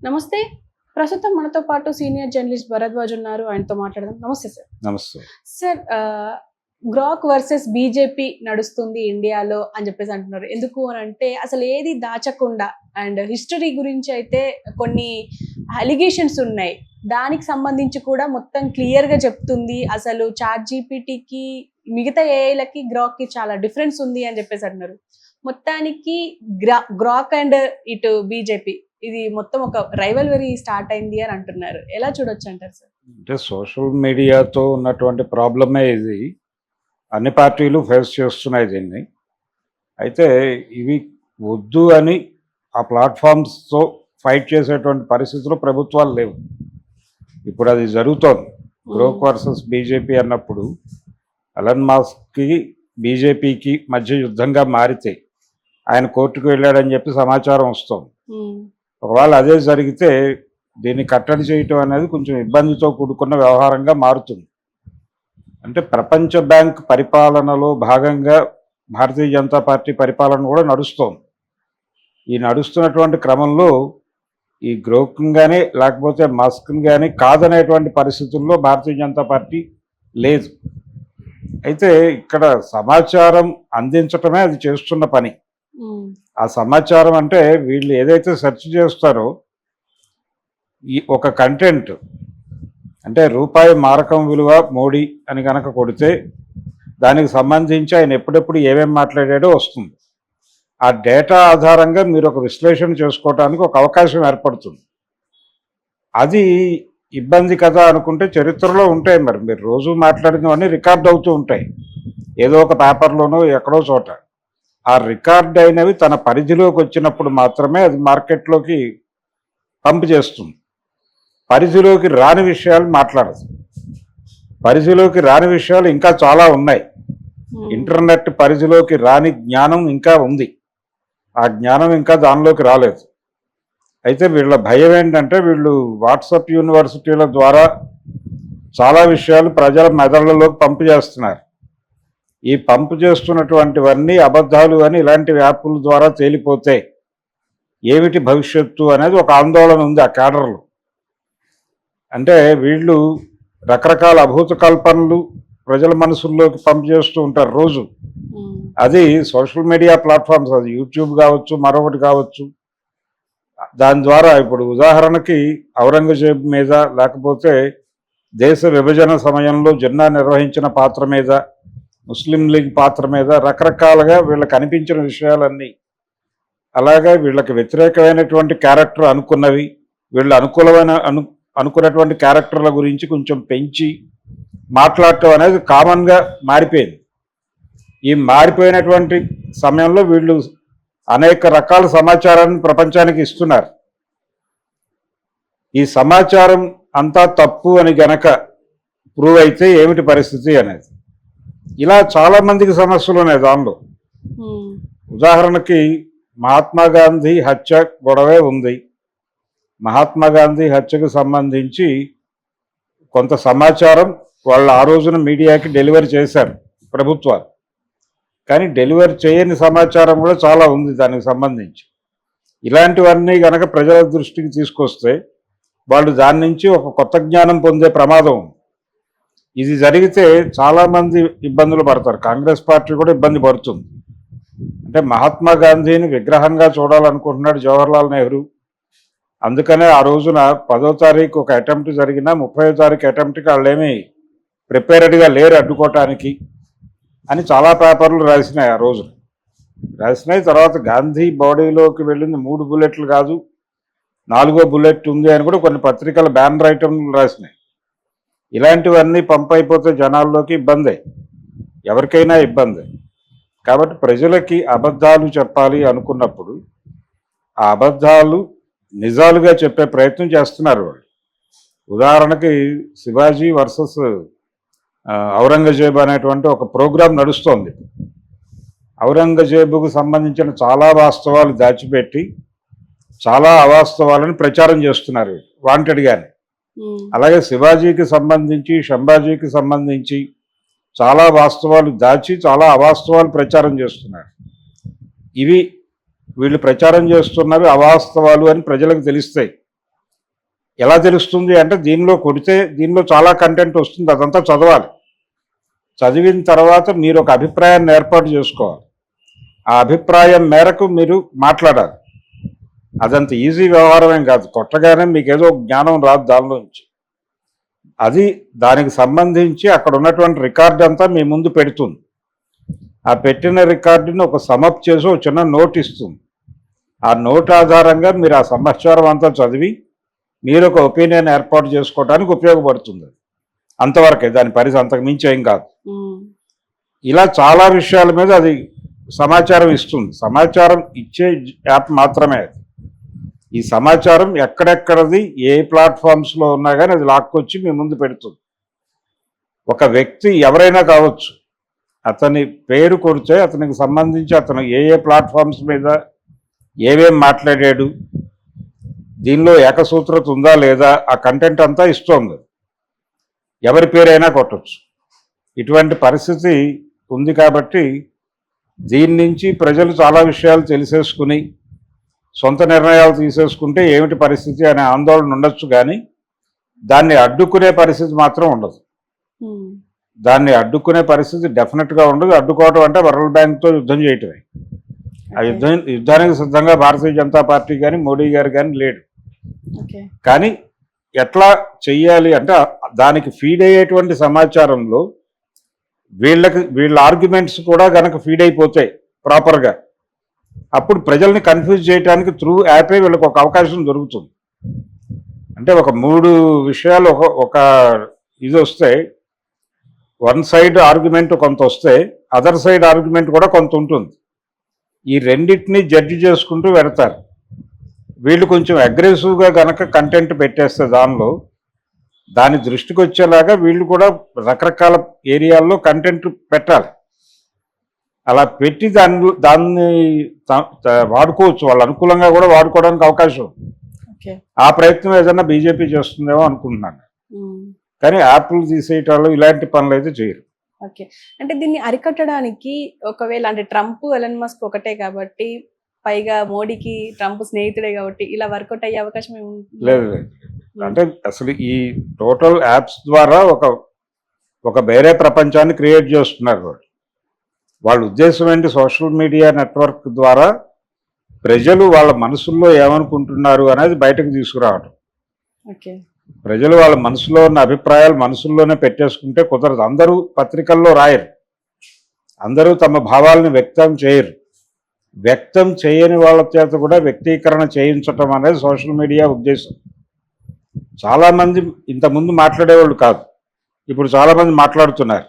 నమస్తే. ప్రస్తుతం మనతో పాటు సీనియర్ జర్నలిస్ట్ భరద్వాజ్ ఉన్నారు. ఆయనతో మాట్లాడదాం. నమస్తే సార్. నమస్తే. సార్ గ్రాక్ వర్సెస్ బీజేపీ నడుస్తుంది ఇండియాలో అని చెప్పేసి అంటున్నారు. ఎందుకు అనంటే అసలు ఏది దాచకుండా అండ్ హిస్టరీ గురించి అయితే కొన్ని అలిగేషన్స్ ఉన్నాయి. దానికి సంబంధించి కూడా మొత్తం క్లియర్‌గా చెప్తుంది. అసలు చాట్ జీపీటీకి మిగతా ఏఐలకి గ్రాక్‌కి చాలా డిఫరెన్స్ ఉంది అని చెప్పేసి అంటున్నారు. మొత్తానికి గ్రాక్ అండ్ ఇటు బీజేపీ ఇది మొత్తం ఒక రైవల్వరీ స్టార్ట్ అయింది అని అంటున్నారు. ఎలా చూడొచ్చు అంటారు సార్? అంటే సోషల్ మీడియాతో ఉన్నటువంటి ప్రాబ్లమే ఇది. అన్ని పార్టీలు ఫేస్ చేస్తున్నాయి దీన్ని. అయితే ఇవి వద్దు అని ఆ ప్లాట్ఫామ్స్తో ఫైట్ చేసేటువంటి పరిస్థితులు ప్రభుత్వాలు లేవు. ఇప్పుడు అది జరుగుతోంది. గ్రోక్ వర్సెస్ బీజేపీ అన్నప్పుడు ఎలన్ మస్క్కి బీజేపీకి మధ్య యుద్ధంగా మారితే ఆయన కోర్టుకు వెళ్ళాడని చెప్పి సమాచారం వస్తుంది. ఒకవేళ అదే జరిగితే దీన్ని కట్టడి చేయటం అనేది కొంచెం ఇబ్బందితో కూడుకున్న వ్యవహారంగా మారుతుంది. అంటే ప్రపంచ బ్యాంక్ పరిపాలనలో భాగంగా భారతీయ జనతా పార్టీ పరిపాలన కూడా నడుస్తోంది. ఈ నడుస్తున్నటువంటి క్రమంలో ఈ గ్రోక్ని కానీ లేకపోతే మస్క్ని కానీ కాదనేటువంటి పరిస్థితుల్లో భారతీయ జనతా పార్టీ లేదు. అయితే ఇక్కడ సమాచారం అందించటమే అది చేస్తున్న పని. ఆ సమాచారం అంటే వీళ్ళు ఏదైతే సెర్చ్ చేస్తారో ఈ ఒక కంటెంట్ అంటే రూపాయి మారకం విలువ మోడీ అని కనుక కొడితే దానికి సంబంధించి ఆయన ఎప్పుడెప్పుడు ఏమేమి మాట్లాడాడో వస్తుంది. ఆ డేటా ఆధారంగా మీరు ఒక విశ్లేషణ చేసుకోవడానికి ఒక అవకాశం ఏర్పడుతుంది. అది ఇబ్బంది కదా అనుకుంటే చరిత్రలో ఉంటాయి. మరి మీరు రోజు మాట్లాడినవన్నీ రికార్డ్ అవుతూ ఉంటాయి ఏదో ఒక పేపర్లోనో ఎక్కడో చోట. ఆ రికార్డ్ అయినవి తన పరిధిలోకి వచ్చినప్పుడు మాత్రమే అది మార్కెట్లోకి పంప్ చేస్తుంది. పరిధిలోకి రాని విషయాలు మాట్లాడదు. పరిధిలోకి రాని విషయాలు ఇంకా చాలా ఉన్నాయి. ఇంటర్నెట్ పరిధిలోకి రాని జ్ఞానం ఇంకా ఉంది. ఆ జ్ఞానం ఇంకా దానిలోకి రాలేదు. అయితే వీళ్ళ భయం ఏంటంటే వీళ్ళు వాట్సాప్ యూనివర్సిటీల ద్వారా చాలా విషయాలు ప్రజల మెదళ్లలోకి పంపు చేస్తున్నారు. ఈ పంపు చేస్తున్నటువంటివన్నీ అబద్ధాలు అని ఇలాంటి యాప్ల ద్వారా తేలిపోతే ఏమిటి భవిష్యత్తు అనేది ఒక ఆందోళన ఉంది ఆ క్యాడర్లో. అంటే వీళ్ళు రకరకాల అభూత కల్పనలు ప్రజల మనసుల్లోకి పంపు చేస్తూ ఉంటారు రోజు. అది సోషల్ మీడియా ప్లాట్ఫామ్స్, అది యూట్యూబ్ కావచ్చు మరొకటి కావచ్చు. దాని ద్వారా ఇప్పుడు ఉదాహరణకి ఔరంగజేబ్ మీద లేకపోతే దేశ విభజన సమయంలో జిన్నా నిర్వహించిన పాత్ర మీద, ముస్లిం లీగ్ పాత్ర మీద రకరకాలుగా వీళ్ళకి అనిపించిన విషయాలన్నీ, అలాగే వీళ్ళకి వ్యతిరేకమైనటువంటి క్యారెక్టర్ అనుకున్నవి, వీళ్ళు అనుకున్నటువంటి క్యారెక్టర్ల గురించి కొంచెం పెంచి మాట్లాడటం అనేది కామన్గా మారిపోయింది. ఈ మారిపోయినటువంటి సమయంలో వీళ్ళు అనేక రకాల సమాచారాన్ని ప్రపంచానికి ఇస్తున్నారు. ఈ సమాచారం అంతా తప్పు అని గనక ప్రూవ్ అయితే ఏమిటి పరిస్థితి అనేది, ఇలా చాలామందికి సమస్యలు ఉన్నాయి దానిలో. ఉదాహరణకి మహాత్మా గాంధీ హత్య గొడవే ఉంది. మహాత్మా గాంధీ హత్యకు సంబంధించి కొంత సమాచారం వాళ్ళు ఆ రోజున మీడియాకి డెలివరీ చేశారు ప్రభుత్వాలు. కానీ డెలివరీ చేయని సమాచారం కూడా చాలా ఉంది దానికి సంబంధించి. ఇలాంటివన్నీ కనుక ప్రజల దృష్టికి తీసుకొస్తే వాళ్ళు దాని నుంచి ఒక కొత్త జ్ఞానం పొందే ప్రమాదం ఉంది. ఇది జరిగితే చాలామంది ఇబ్బందులు పడతారు. కాంగ్రెస్ పార్టీ కూడా ఇబ్బంది పడుతుంది. అంటే మహాత్మా గాంధీని విగ్రహంగా చూడాలనుకుంటున్నాడు జవహర్లాల్ నెహ్రూ. అందుకనే ఆ రోజున 10వ తారీఖు ఒక అటెంప్ట్ జరిగినా 30వ తారీఖు అటెంప్ట్కి వాళ్ళేమీ ప్రిపేర్డ్గా లేరు అడ్డుకోవటానికి అని చాలా పేపర్లు రాసినాయి. ఆ రోజున రాసినాయి. తర్వాత గాంధీ బాడీలోకి వెళ్ళింది 3 బుల్లెట్లు కాదు 4వ బుల్లెట్ ఉంది అని కూడా కొన్ని పత్రికల బ్యానర్ ఐటమ్లు రాసినాయి. ఇలాంటివన్నీ పంపైపోతే జనాల్లోకి ఇబ్బందే, ఎవరికైనా ఇబ్బందే. కాబట్టి ప్రజలకి అబద్ధాలు చెప్పాలి అనుకున్నప్పుడు ఆ అబద్ధాలు నిజాలుగా చెప్పే ప్రయత్నం చేస్తున్నారు వాళ్ళు. ఉదాహరణకి శివాజీ వర్సెస్ ఔరంగజేబు అనేటువంటి ఒక ప్రోగ్రాం నడుస్తోంది. ఔరంగజేబుకు సంబంధించిన చాలా వాస్తవాలు దాచిపెట్టి చాలా అవాస్తవాలను ప్రచారం చేస్తున్నారు వాంటెడ్గానే. అలాగే శివాజీకి సంబంధించి శంభాజీకి సంబంధించి చాలా వాస్తవాలు దాచి చాలా అవాస్తవాలు ప్రచారం చేస్తున్నారు. ఇవి వీళ్ళు ప్రచారం చేస్తున్నవి అవాస్తవాలు అని ప్రజలకు తెలుస్తాయి. ఎలా తెలుస్తుంది అంటే దీనిలో కొడితే దీనిలో చాలా కంటెంట్ వస్తుంది, అదంతా చదవాలి. చదివిన తర్వాత మీరు ఒక అభిప్రాయాన్ని ఏర్పాటు చేసుకోవాలి. ఆ అభిప్రాయం మేరకు మీరు మాట్లాడాలి. అదంత ఈజీ వ్యవహారం ఏం కాదు. కొట్టగానే మీకు ఏదో జ్ఞానం రాదు దానిలోంచి. అది దానికి సంబంధించి అక్కడ ఉన్నటువంటి రికార్డ్ అంతా మీ ముందు పెడుతుంది. ఆ పెట్టిన రికార్డుని ఒక సమప్ చేసి ఒక చిన్న నోట్ ఇస్తుంది. ఆ నోట్ ఆధారంగా మీరు ఆ సమాచారం అంతా చదివి మీరు ఒక ఒపీనియన్ ఏర్పాటు చేసుకోవడానికి ఉపయోగపడుతుంది. అంతవరకే, దాని పరిధి అంతకు మించి ఏం కాదు. ఇలా చాలా విషయాల మీద అది సమాచారం ఇస్తుంది. సమాచారం ఇచ్చే యాప్ మాత్రమే అది. ఈ సమాచారం ఎక్కడెక్కడది ఏ ప్లాట్ఫామ్స్లో ఉన్నా కానీ అది లాక్కొచ్చి మీ ముందు పెడుతుంది. ఒక వ్యక్తి ఎవరైనా కావచ్చు, అతని పేరు కొడితే అతనికి సంబంధించి అతను ఏ ఏ ప్లాట్ఫామ్స్ మీద ఏమేం మాట్లాడాడు, దీనిలో ఏకసూత్రత ఉందా లేదా, ఆ కంటెంట్ అంతా ఇస్తోంది. ఎవరి పేరైనా కొట్టచ్చు. ఇటువంటి పరిస్థితి ఉంది కాబట్టి దీని నుంచి ప్రజలు చాలా విషయాలు తెలిసేసుకుని సొంత నిర్ణయాలు తీసేసుకుంటే ఏమిటి పరిస్థితి అనే ఆందోళన ఉండొచ్చు, కానీ దాన్ని అడ్డుకునే పరిస్థితి మాత్రం ఉండదు. దాన్ని అడ్డుకునే పరిస్థితి డెఫినెట్గా ఉండదు. అడ్డుకోవడం అంటే వరల్డ్ బ్యాంక్తో యుద్ధం చేయటమే. ఆ యుద్ధానికి సిద్ధంగా భారతీయ జనతా పార్టీ కానీ మోడీ గారు కానీ లేడు. కానీ ఎట్లా చెయ్యాలి అంటే దానికి ఫీడ్ అయ్యేటువంటి సమాచారంలో వీళ్ళ ఆర్గ్యుమెంట్స్ కూడా కనుక ఫీడ్ అయిపోతాయి ప్రాపర్గా, అప్పుడు ప్రజల్ని కన్ఫ్యూజ్ చేయడానికి త్రూ యాపే వీళ్ళకి ఒక అవకాశం దొరుకుతుంది. అంటే ఒక 3 విషయాలు ఒక ఇది వస్తే, వన్ సైడ్ ఆర్గ్యుమెంట్ కొంత వస్తే అదర్ సైడ్ ఆర్గ్యుమెంట్ కూడా కొంత ఉంటుంది. ఈ రెండింటినీ జడ్జి చేసుకుంటూ వెడతారు. వీళ్ళు కొంచెం అగ్రెసివ్గా కనుక కంటెంట్ పెట్టేస్తే దాని దృష్టికి వచ్చేలాగా వీళ్ళు కూడా రకరకాల ఏరియాల్లో కంటెంట్ పెట్టాలి. అలా పెట్టి దాన్ని వాడుకోవచ్చు, వాళ్ళు అనుకూలంగా కూడా వాడుకోవడానికి అవకాశం. ఆ ప్రయత్నం ఏదైనా బీజేపీ చేస్తుందేమో అనుకుంటున్నాను. కానీ యాప్లు తీసేయటాలు ఇలాంటి పనులు అయితే చేయరు. ఓకే, అంటే దీన్ని అరికట్టడానికి ఒకవేళ అంటే ట్రంప్ ఎలన్ మస్క్ ఒకటే కాబట్టి, పైగా మోడీకి ట్రంప్ స్నేహితుడే కాబట్టి ఇలా వర్కౌట్ అయ్యే అవకాశం లేదు. అంటే అసలు ఈ టోటల్ యాప్స్ ద్వారా ఒక వేరే ప్రపంచాన్ని క్రియేట్ చేస్తున్నారు. వాళ్ళ ఉద్దేశం ఏంటి? సోషల్ మీడియా నెట్వర్క్ ద్వారా ప్రజలు వాళ్ళ మనసుల్లో ఏమనుకుంటున్నారు అనేది బయటకు తీసుకురావడం. ప్రజలు వాళ్ళ మనసులో ఉన్న అభిప్రాయాలు మనసుల్లోనే పెట్టేసుకుంటే కుదరదు. అందరూ పత్రికల్లో రాయరు, అందరూ తమ భావాలను వ్యక్తం చేయరు. వ్యక్తం చేయని వాళ్ళ చేత కూడా వ్యక్తీకరణ చేయించటం అనేది సోషల్ మీడియా ఉద్దేశం. చాలామంది ఇంతకుముందు మాట్లాడేవాళ్ళు కాదు, ఇప్పుడు చాలామంది మాట్లాడుతున్నారు.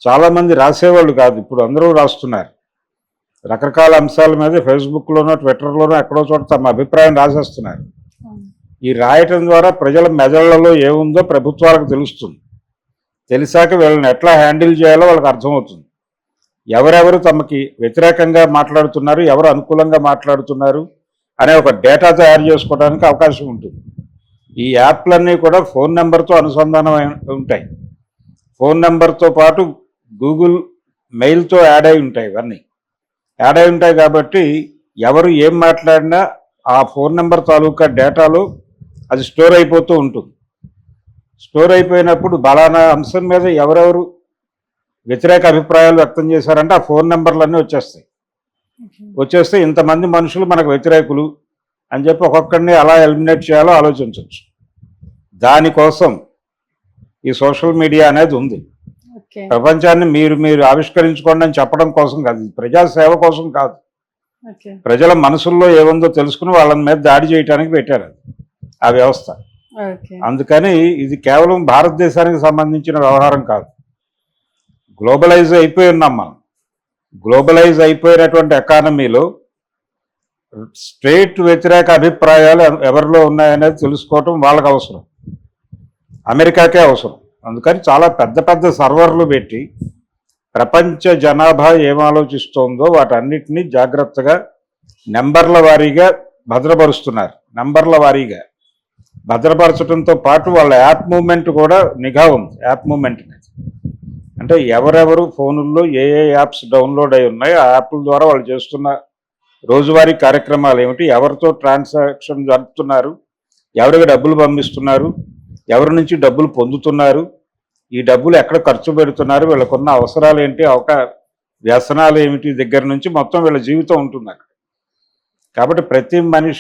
చాలామంది రాసేవాళ్ళు కాదు, ఇప్పుడు అందరూ రాస్తున్నారు. రకరకాల అంశాల మీద ఫేస్బుక్లోనో ట్విట్టర్లోనో ఎక్కడో చోట తమ అభిప్రాయం రాసేస్తున్నారు. ఈ రాయటం ద్వారా ప్రజల మెదళ్లలో ఏముందో ప్రభుత్వాలకు తెలుస్తుంది. తెలిసాక వీళ్ళని ఎట్లా హ్యాండిల్ చేయాలో వాళ్ళకి అర్థమవుతుంది. ఎవరెవరు తమకి వ్యతిరేకంగా మాట్లాడుతున్నారు, ఎవరు అనుకూలంగా మాట్లాడుతున్నారు అనే ఒక డేటా తయారు చేసుకోవడానికి అవకాశం ఉంటుంది. ఈ యాప్లన్నీ కూడా ఫోన్ నెంబర్తో అనుసంధానం ఉంటాయి. ఫోన్ నెంబర్తో పాటు గూగుల్ మెయిల్తో యాడ్ అయి ఉంటాయి. ఇవన్నీ యాడ్ అయి ఉంటాయి కాబట్టి ఎవరు ఏం మాట్లాడినా ఆ ఫోన్ నెంబర్ తాలూకా డేటాలో అది స్టోర్ అయిపోతూ ఉంటుంది. స్టోర్ అయిపోయినప్పుడు బలానా అంశం మీద ఎవరెవరు వ్యతిరేక అభిప్రాయాలు వ్యక్తం చేశారంటే ఆ ఫోన్ నెంబర్లన్నీ వచ్చేస్తే ఇంతమంది మనుషులు మనకు వ్యతిరేకులు అని చెప్పి ఒక్కొక్కడిని అలా ఎలిమినేట్ చేయాలో ఆలోచించవచ్చు. దానికోసం ఈ సోషల్ మీడియా అనేది ఉంది. ప్రపంచాన్ని మీరు ఆవిష్కరించుకోండి అని చెప్పడం కోసం కాదు, ప్రజాసేవ కోసం కాదు. ప్రజల మనసుల్లో ఏముందో తెలుసుకుని వాళ్ళ మీద దాడి చేయడానికి పెట్టారు ఆ వ్యవస్థ. అందుకని ఇది కేవలం భారతదేశానికి సంబంధించిన వ్యవహారం కాదు. గ్లోబలైజ్ అయిపోయి ఉన్నాం మనం. గ్లోబలైజ్ అయిపోయినటువంటి ఎకానమీలో స్ట్రేట్ వ్యతిరేక అభిప్రాయాలు ఎవరిలో ఉన్నాయనేది తెలుసుకోవటం వాళ్ళకి అవసరం, అమెరికాకే అవసరం. అందుకని చాలా పెద్ద పెద్ద సర్వర్లు పెట్టి ప్రపంచ జనాభా ఏం ఆలోచిస్తోందో వాటన్నిటినీ జాగ్రత్తగా నెంబర్ల వారీగా భద్రపరుస్తున్నారు. నెంబర్ల వారీగా భద్రపరచడంతో పాటు వాళ్ళ యాప్ మూవ్మెంట్ కూడా నిఘా ఉంది. యాప్ మూవ్మెంట్ అనేది అంటే ఎవరెవరు ఫోనుల్లో ఏ యాప్స్ డౌన్లోడ్ అయి ఉన్నాయో ఆ యాప్ల ద్వారా వాళ్ళు చేస్తున్న రోజువారీ కార్యక్రమాలు ఏమిటి, ఎవరితో ట్రాన్సాక్షన్ జరుపుతున్నారు, ఎవరికి డబ్బులు పంపిస్తున్నారు, ఎవరి నుంచి డబ్బులు పొందుతున్నారు, ఈ డబ్బులు ఎక్కడ ఖర్చు పెడుతున్నారు, వీళ్ళకున్న అవసరాలు ఏంటి, వ్యసనాలు ఏమిటి దగ్గర నుంచి మొత్తం వీళ్ళ జీవితం ఉంటుంది అక్కడ. కాబట్టి ప్రతి మనిషి